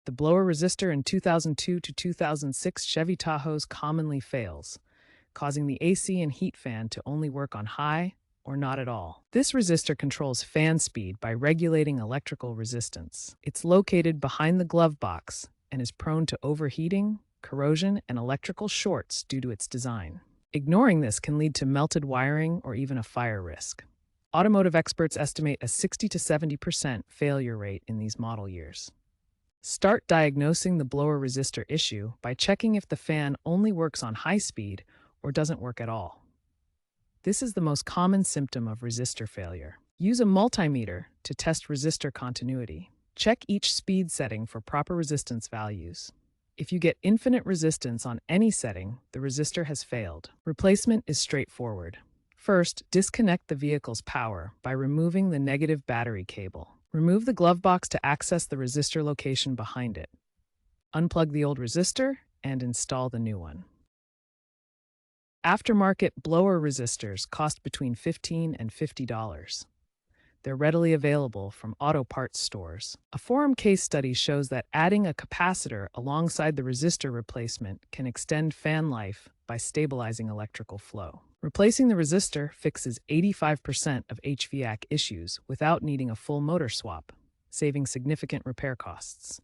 The blower resistor in 2002 to 2006 Chevy Tahoes commonly fails, causing the AC and heat fan to only work on high or not at all. This resistor controls fan speed by regulating electrical resistance. It's located behind the glove box and is prone to overheating, corrosion, and electrical shorts due to its design. Ignoring this can lead to melted wiring or even a fire risk. Automotive experts estimate a 60 to 70% failure rate in these model years. Start diagnosing the blower resistor issue by checking if the fan only works on high speed or doesn't work at all. This is the most common symptom of resistor failure. Use a multimeter to test resistor continuity. Check each speed setting for proper resistance values. If you get infinite resistance on any setting, the resistor has failed. Replacement is straightforward. First, disconnect the vehicle's power by removing the negative battery cable. Remove the glove box to access the resistor location behind it. Unplug the old resistor and install the new one. Aftermarket blower resistors cost between $15 and $50. They're readily available from auto parts stores. A forum case study shows that adding a capacitor alongside the resistor replacement can extend fan life by stabilizing electrical flow. Replacing the resistor fixes 85% of HVAC issues without needing a full motor swap, saving significant repair costs.